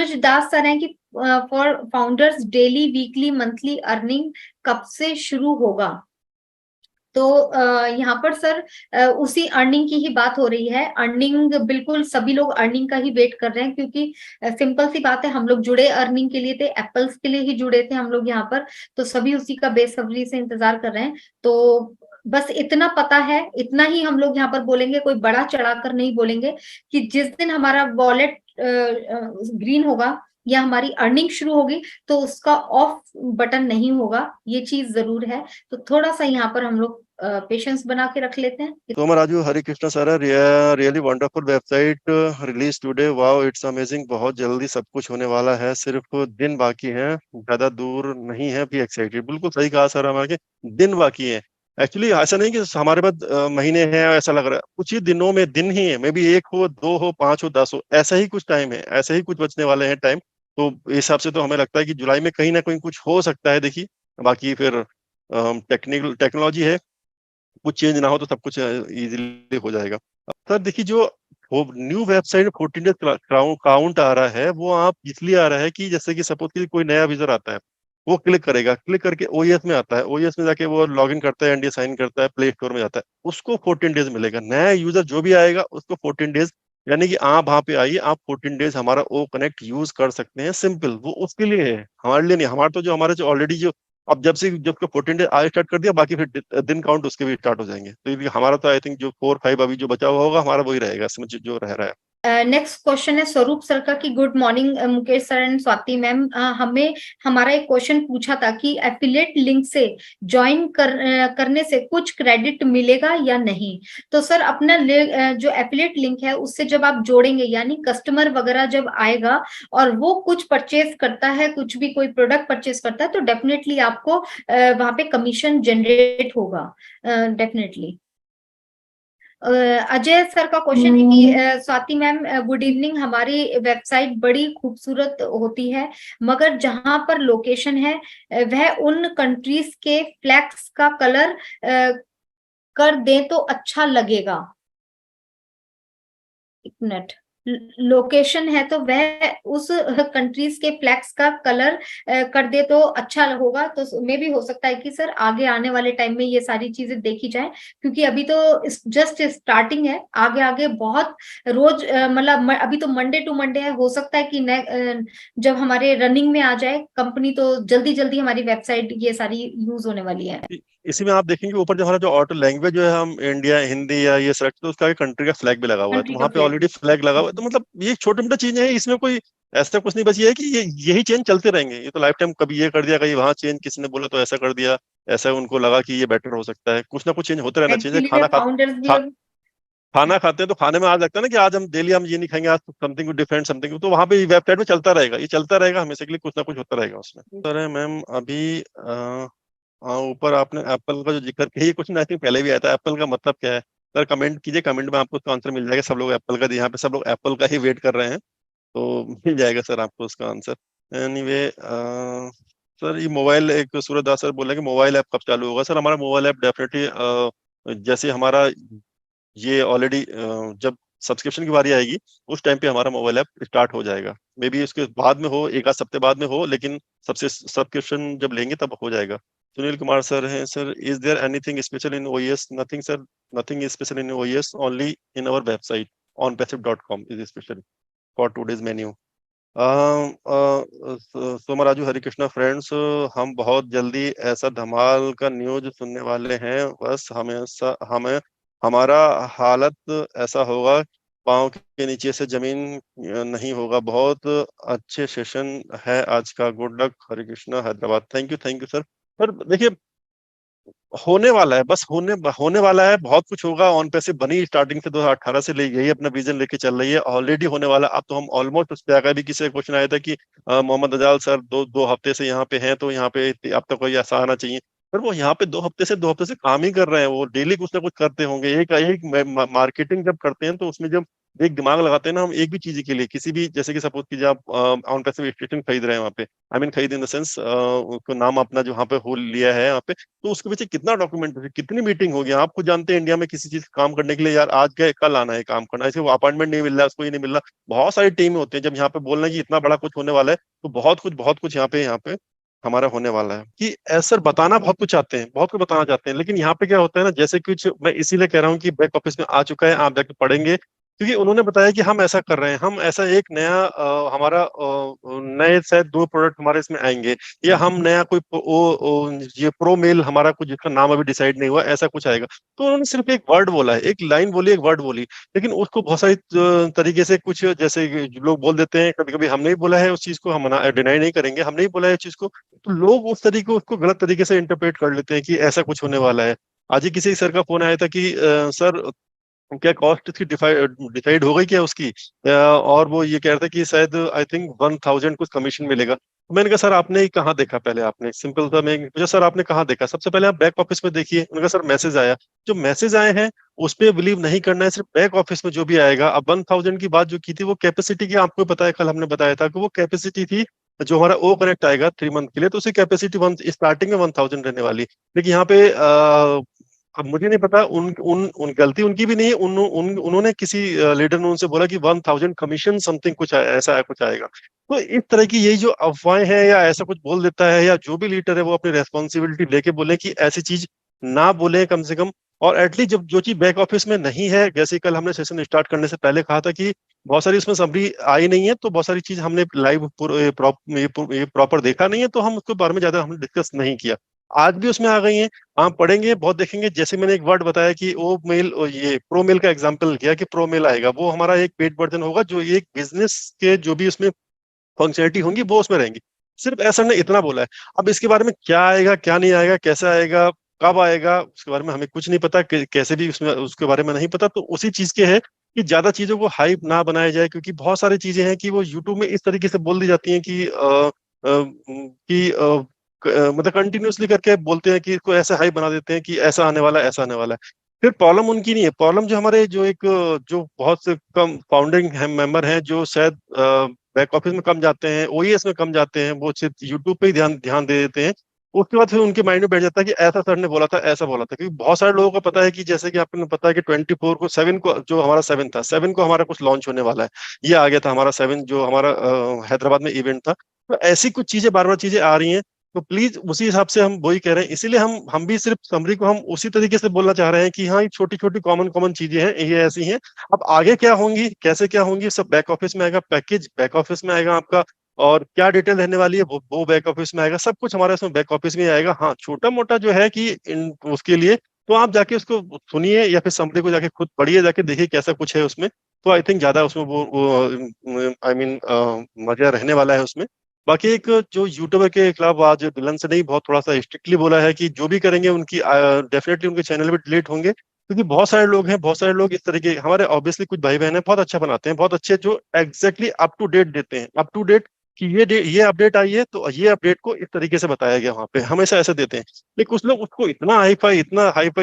सूरज दास sir हैं कि for founders daily weekly monthly earning कब से शुरू होगा? तो यहाँ पर सर उसी अर्निंग की ही बात हो रही है। अर्निंग बिल्कुल सभी लोग अर्निंग का ही वेट कर रहे हैं, क्योंकि सिंपल सी बात है, हम लोग जुड़े अर्निंग के लिए थे, एप्पल्स के लिए ही जुड़े थे हम लोग यहाँ पर। तो सभी उसी का बेसब्री से इंतजार कर रहे हैं। तो बस इतना पता है, इतना ही हम लोग यहाँ पर बोलेंगे, कोई बड़ा चढ़ाकर नहीं बोलेंगे कि जिस दिन हमारा वॉलेट ग्रीन होगा या हमारी अर्निंग शुरू होगी तो उसका ऑफ बटन नहीं होगा, ये चीज जरूर है। तो थोड़ा सा यहाँ पर हम लोग पेशेंस बना के रख लेते हैं। Soma Raju, Hare Krishna sir, really wonderful website release today, wow it's amazing. बहुत जल्दी सब कुछ होने वाला है, सिर्फ दिन बाकी हैं, ज्यादा दूर नहीं है, बी एक्साइटेड। बिल्कुल सही कहा सर, हमारे दिन बाकी है। एक्चुअली ऐसा नहीं कि हमारे पास महीने हैं ऐसा लग रहा है, कुछ ही दिनों में दिन ही है, मे बी 1 हो, 2 हो, 5 हो, 10 हो, ऐसा ही कुछ टाइम है, ऐसे ही कुछ बचने वाले हैं टाइम। तो इस हिसाब से तो हमें लगता है कि जुलाई में कहीं ना कहीं कुछ हो सकता है। देखिए बाकी फिर टेक्नोलॉजी है, कुछ चेंज ना हो तो सब कुछ इजीली हो जाएगा। सर देखिए, जो वो न्यू वेबसाइट 14 डेज काउंट आ रहा है, वो आप इसलिए आ रहा है कि जैसे कि सपोज कि कोई नया यूजर आता है, वो क्लिक करेगा, क्लिक करके ओएस में आता है, ओएस में जाके वो लॉगिन करता है, एनडीए साइन करता है, प्ले स्टोर में जाता है, उसको 14 डेज मिलेगा। नया यूजर जो भी आएगा उसको 14 डेज, यानी कि आप वहां पे आइए, आप 14 डेज हमारा ओ कनेक्ट यूज कर सकते हैं। सिंपल, वो उसके लिए है, हमारे लिए नहीं। हमारा तो जो हमारे जो ऑलरेडी जो, अब जब 14 डेज आज स्टार्ट कर दिया, बाकी फिर दिन काउंट उसके भी स्टार्ट हो जाएंगे। तो ये हमारा तो आई थिंक जो 4-5 अभी जो बचा हुआ होगा हमारा वही रहेगा, इसमें जो रह रहा है। नेक्स्ट क्वेश्चन है स्वरूप सर का कि good morning Mukesh sir and Swati ma'am, हमें हमारा एक क्वेश्चन पूछा था कि एफिलिएट लिंक से ज्वाइन करने से कुछ क्रेडिट मिलेगा या नहीं। तो सर अपना जो एफिलिएट लिंक है उससे जब आप जोड़ेंगे, यानी कस्टमर वगैरह जब आएगा और वो कुछ परचेज करता है, कुछ भी कोई प्रोडक्ट परचेज करता है, तो डेफिनेटली आपको वहां पे कमीशन जनरेट होगा, डेफिनेटली। अजय सर का क्वेश्चन है कि स्वाति मैम गुड इवनिंग, हमारी वेबसाइट बड़ी खूबसूरत होती है, मगर जहां पर लोकेशन है वह उन कंट्रीज के फ्लैग्स का कलर कर दे तो अच्छा लगेगा। एक मिनट, लोकेशन है तो वह उस कंट्रीज के फ्लैग्स का कलर कर दे तो अच्छा होगा। तो मे भी हो सकता है कि सर आगे आने वाले टाइम में ये सारी चीजें देखी जाए, क्योंकि अभी तो जस्ट स्टार्टिंग है, आगे आगे बहुत रोज मतलब अभी तो मंडे टू मंडे है, हो सकता है कि जब हमारे रनिंग में आ जाए कंपनी तो जल्दी जल्दी हमारी वेबसाइट ये सारी यूज होने वाली है। इसी में आप देखेंगे ऊपर जो हमारा जो ऑटो लैंग्वेज जो है, हम इंडिया हिंदी या ये सेलेक्ट, तो उसका कंट्री का फ्लैग भी लगा हुआ है, तो कंट्री का वहां पे फ्लैग। ऑलरेडी फ्लैग लगा हुआ है। तो मतलब ये छोटे मोटे चीजें हैं, इसमें कोई ऐसा कुछ नहीं, बस ये है कि ये यही चेंज चलते रहेंगे। ये तो लाइफ टाइम कभी ये कर दिया, कहीं वहां चेंज किसी ने बोला तो ऐसा कर दिया, ऐसा उनको लगा कि ये बेटर हो सकता है, कुछ ना कुछ चेंज होते रहना चाहिए। एक्चुअली वे फाउंडर्स भी अब खाना खाते हैं तो खाने में आज लगता है ना कि आज हम डेली हम ये नहीं खाएंगे, आज समथिंग डिफरेंट समथिंग, तो वहां पे वेबसाइट में चलता रहेगा, ये चलता रहेगा हमेशा के लिए, कुछ ना कुछ होता रहेगा उसमें। सर मैम अभी हाँ, ऊपर आपने एप्पल का जो जिक्र किया, ये कुछ ना आई थिंक पहले भी आया था, एप्पल का मतलब क्या है सर? कमेंट कीजिए, कमेंट में आपको उसका आंसर मिल जाएगा। सब लोग एप्पल का, यहाँ पे सब लोग एप्पल का ही वेट कर रहे हैं, तो मिल जाएगा सर आपको उसका आंसर। एनीवे सर, ये मोबाइल, एक सूरज दास सर बोले कि मोबाइल ऐप कब चालू होगा? सर हमारा मोबाइल ऐप डेफिनेटली जैसे हमारा ये ऑलरेडी जब सब्सक्रिप्शन की बारी आएगी उस टाइम पे हमारा मोबाइल ऐप स्टार्ट हो जाएगा। मे बी उसके बाद में हो, एक आध हफ्ते बाद में हो, लेकिन सबसे सब्सक्रिप्शन जब लेंगे तब हो जाएगा। सुनील कुमार सर हैं sir, is there anything special in OS? Nothing sir, nothing special in OS, only in our website onpassive.com is special for today's menu. Somaraju, Hare Krishna friends, हम बहुत जल्दी ऐसा धमाल का न्यूज सुनने वाले हैं, बस हमेशा हमें हमारा हालत ऐसा होगा, पाँव के नीचे से जमीन नहीं होगा। बहुत अच्छे सेशन है आज का, good luck, Hare Krishna Hyderabad. Thank you sir. पर देखिए, होने वाला है, बस होने वाला है, बहुत कुछ होगा। ऑन पैसे बनी स्टार्टिंग से 2018 से ले यही अपना विजन लेके चल रही है, ऑलरेडी होने वाला। अब तो हम ऑलमोस्ट उस पे आ गए। भी किसी का क्वेश्चन आया था कि मोहम्मद अजाल सर दो हफ्ते से यहाँ पे हैं, तो यहाँ पे अब तक कोई ऐसा आना चाहिए। पर वो यहाँ पे 2 हफ्ते से काम ही कर रहे हैं, वो डेली कुछ ना कुछ करते होंगे। एक एक मार्केटिंग जब करते हैं तो उसमें जब एक दिमाग लगाते हैं ना हम एक भी चीज के लिए, किसी भी, जैसे कि सपोज कीजिए आप ऑन पैसिव स्टेशन खरीद रहे हैं वहाँ पे, आई मीन खरीद इन द सेंस उसको नाम अपना जो वहाँ पे हो लिया है यहाँ पे, तो उसके पीछे कितना डॉक्यूमेंट, कितनी मीटिंग हो गया। आप खुद जानते हैं इंडिया में किसी चीज काम करने के लिए यार आज गए कल आना है काम करना, ऐसे वो अपॉइंटमेंट नहीं मिल रहा है, उसको ये नहीं मिल रहा, बहुत सारी टीम होते हैं। जब यहाँ पे बोलना है कि इतना बड़ा कुछ होने वाला है, तो बहुत कुछ यहाँ पे हमारा होने वाला है कि ऐसा बताना बहुत कुछ चाहते हैं, बहुत कुछ बताना चाहते हैं, लेकिन यहाँ पे क्या होता है ना, जैसे कुछ मैं इसीलिए कह रहा हूँ कि बैक ऑफिस में आ चुका है, आप जाके पढ़ेंगे, क्योंकि उन्होंने बताया कि हम ऐसा कर रहे हैं, हम ऐसा एक नया हमारा नए शायद 2 प्रोडक्ट हमारे इसमें आएंगे, या हम नया कोई ये प्रो मेल हमारा कुछ जिसका नाम अभी डिसाइड नहीं हुआ, ऐसा कुछ आएगा। तो उन्होंने सिर्फ एक वर्ड बोला है, एक लाइन बोली, एक वर्ड बोली, लेकिन उसको बहुत सारी तरीके से कुछ, जैसे कि लोग बोल देते हैं, कभी कभी हमने ही बोला है उस चीज को, हम डिनाई नहीं करेंगे, हमने ही बोला है उस चीज को, तो लोग उस तरीके उसको गलत तरीके से इंटरप्रेट कर लेते हैं कि ऐसा कुछ होने वाला है। आज ही किसी सर का फोन आया था कि सर क्या कॉस्ट इसकी डिसाइड हो गई क्या उसकी, और वो ये कह रहे थे कि शायद आई थिंक 1000 कुछ कमीशन मिलेगा। तो मैंने कहा सर आपने ही कहाँ देखा, पहले आपने सिंपल था, मैं पूछा सर आपने कहाँ देखा, सबसे पहले आप बैक ऑफिस में देखिए। उन्होंने कहा सर मैसेज आया, जो मैसेज आए हैं उस पर बिलीव नहीं करना है, सिर्फ बैक ऑफिस में जो भी आएगा। अब 1000 की बात जो की थी वो कैपेसिटी की, आपको पता है कल हमने बताया था कि वो कैपेसिटी थी, जो हमारा ओ कनेक्ट आएगा 3 मंथ के लिए, तो उसकी कैपेसिटी वन स्टार्टिंग में 1000 रहने वाली। लेकिन यहाँ पे अब मुझे नहीं पता, उन उन उन गलती उनकी भी नहीं है, उन्होंने किसी लीडर ने उनसे बोला कि 1000 कमीशन समथिंग कुछ ऐसा कुछ आएगा। तो इस तरह की यही जो अफवाहें हैं, या ऐसा कुछ बोल देता है, या जो भी लीडर है वो अपनी रेस्पॉन्सिबिलिटी लेके बोले कि ऐसी चीज ना बोले कम से कम। और एटलीस्ट जब जो चीज बैक ऑफिस में नहीं है, जैसे कल हमने सेशन स्टार्ट करने से पहले कहा था कि बहुत सारी उसमें समरी आई नहीं है, तो बहुत सारी चीज हमने लाइव ये प्रॉपर देखा नहीं है, तो हम उसके बारे में ज्यादा हमने डिस्कस नहीं किया। आज भी उसमें आ गई हैं, आप पढ़ेंगे बहुत देखेंगे। जैसे मैंने एक वर्ड बताया कि ओ मेल, ये प्रो मेल का एग्जांपल किया कि प्रो मेल आएगा, वो हमारा एक पेड वर्जन होगा, जो एक बिजनेस के जो भी उसमें फंक्शनलिटी होंगी वो उसमें रहेंगी। सिर्फ ऐसा ने इतना बोला है। अब इसके बारे में क्या आएगा क्या नहीं आएगा, कैसा आएगा, कब आएगा, उसके बारे में हमें कुछ नहीं पता, कैसे भी उसमें उसके बारे में नहीं पता। तो उसी चीज के है कि ज्यादा चीजों को हाइप ना बनाया जाए, क्योंकि बहुत सारी चीजें हैं कि वो यूट्यूब में इस तरीके से बोल दी जाती हैं कि मतलब कंटिन्यूअसली करके बोलते हैं कि इसको ऐसा हाइप बना देते हैं कि ऐसा आने वाला है, ऐसा आने वाला है। फिर प्रॉब्लम उनकी नहीं है, प्रॉब्लम जो हमारे जो एक जो बहुत से कम फाउंडिंग मेंबर हैं, जो शायद बैक ऑफिस में कम जाते हैं, ओईएस में कम जाते हैं, वो सिर्फ यूट्यूब पे ही ध्यान ध्यान दे देते हैं। उसके बाद फिर उनके माइंड में बैठ जाता है कि ऐसा सर ने बोला था, ऐसा बोला था। क्योंकि बहुत सारे लोगों को पता है कि जैसे कि आपको पता है कि 24 को 7 को, जो हमारा 7 था, 7 को हमारा कुछ लॉन्च होने वाला है, ये आ गया था हमारा 7, जो हमारा हैदराबाद में इवेंट था। तो ऐसी कुछ चीजें, बार बार चीजें आ रही हैं, तो प्लीज उसी हिसाब से हम वही कह रहे हैं। इसीलिए हम भी सिर्फ समरी को हम उसी तरीके से बोलना चाह रहे हैं कि हाँ, ये छोटी छोटी कॉमन कॉमन चीजें हैं, ये ऐसी हैं। अब आगे क्या होंगी, कैसे क्या होंगी, सब बैक ऑफिस में आएगा, पैकेज बैक ऑफिस में आएगा आपका, और क्या डिटेल रहने वाली है वो बैक ऑफिस में आएगा, सब कुछ हमारे इसमें बैक ऑफिस में आएगा। हाँ, छोटा मोटा जो है कि उसके लिए तो आप जाके उसको सुनिए, या फिर समरी को जाके खुद पढ़िए, जाके देखिए कैसा कुछ है उसमें। तो आई थिंक ज्यादा उसमें वो आई मीन मजा रहने वाला है उसमें। बाकी एक जो यूट्यूबर के खिलाफ आज डिलन से नहीं, बहुत थोड़ा सा स्ट्रिक्टली बोला है कि जो भी करेंगे उनकी डेफिनेटली उनके चैनल पे डिलीट होंगे, क्योंकि बहुत सारे लोग हैं, बहुत सारे लोग इस तरीके हमारे ऑब्वियसली कुछ भाई बहन हैं, बहुत अच्छा बनाते हैं, बहुत अच्छे, जो एग्जैक्टली अप टू डेट देते हैं, अप टू डेट कि ये अपडेट आई है, तो ये अपडेट को इस तरीके से बताया गया, वहां पे हमेशा ऐसे देते हैं। लेकिन कुछ लोग उसको इतना हाई फाई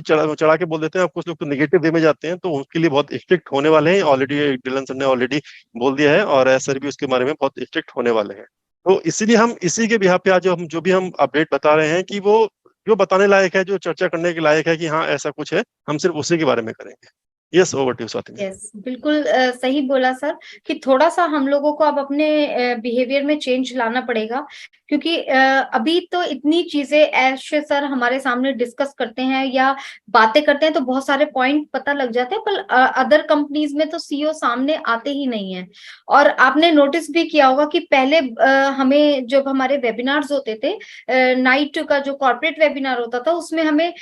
चढ़ा के बोल देते हैं, और कुछ लोग तो नेगेटिव वे में जाते हैं, तो उसके लिए बहुत स्ट्रिक्ट होने वाले हैं ऑलरेडी। डिलन सर ने ऑलरेडी बोल दिया है, और सर भी उसके बारे में बहुत स्ट्रिक्ट होने वाले हैं। तो इसीलिए हम इसी के बिहाफ पे आज जो भी हम अपडेट बता रहे हैं, कि वो जो बताने लायक है, जो चर्चा करने के लायक है कि हाँ ऐसा कुछ है, हम सिर्फ उसी के बारे में करेंगे। Yes, over to Swati. Yes, बिल्कुल सही बोला सर, कि थोड़ा सा हम लोगों को अब अपने बिहेवियर में चेंज लाना पड़ेगा, क्योंकि अभी तो इतनी चीजें ऐसे सर हमारे सामने डिस्कस करते हैं या बातें करते हैं, तो बहुत सारे पॉइंट पता लग जाते हैं, पर अदर कंपनीज में तो सीईओ सामने आते ही नहीं है। और आपने नोटिस भी किया होगा कि पहले हमें जब हमारे वेबिनार्स होते थे, नाइट का जो कॉर्पोरेट वेबिनार होता था, उसमें हमें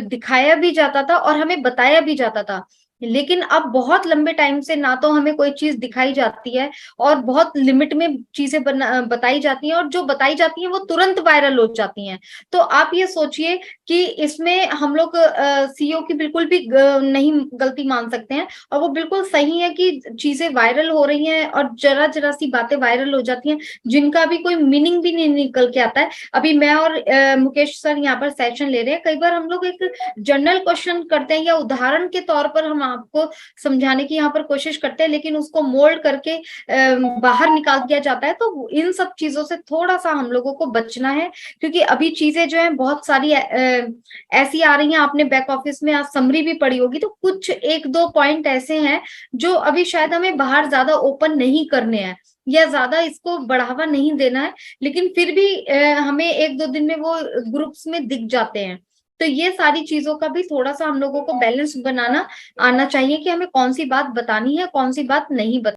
दिखाया भी जाता था और हमें बताया भी जाता था। लेकिन अब बहुत लंबे टाइम से ना तो हमें कोई चीज दिखाई जाती है, और बहुत लिमिट में चीजें बताई जाती हैं, और जो बताई जाती हैं वो तुरंत वायरल हो जाती हैं। तो आप ये सोचिए कि इसमें हम लोग सीईओ की बिल्कुल भी नहीं गलती मान सकते हैं, और वो बिल्कुल सही है कि चीजें वायरल हो रही हैं, और जरा जरा सी बातें वायरल हो जाती हैं, जिनका भी कोई मीनिंग भी नहीं निकल के आता है। अभी मैं और मुकेश सर यहाँ पर सेशन ले रहे हैं, कई बार हम लोग एक जनरल क्वेश्चन करते हैं, या उदाहरण के तौर पर हम आपको समझाने की यहाँ पर कोशिश करते हैं, लेकिन उसको मोल्ड करके बाहर निकाल दिया जाता है। तो इन सब चीजों से थोड़ा सा हम लोगों को बचना है, क्योंकि अभी चीजें जो है बहुत सारी ऐसी आ रही हैं। आपने बैक ऑफिस में आज समरी भी पढ़ी होगी, तो कुछ एक दो पॉइंट ऐसे हैं जो अभी शायद हमें बाहर ज्यादा ओपन नहीं करने हैं या ज्यादा इसको बढ़ावा नहीं देना है, लेकिन फिर भी हमें एक दो दिन में वो ग्रुप्स में दिख जाते हैं। तो ये सारी चीजों का भी थोड़ा सा हम लोगों को बैलेंस बनाना आना चाहिए कि हमें कौन सी बात बतानी है, कौन सी बात नहीं बतानी।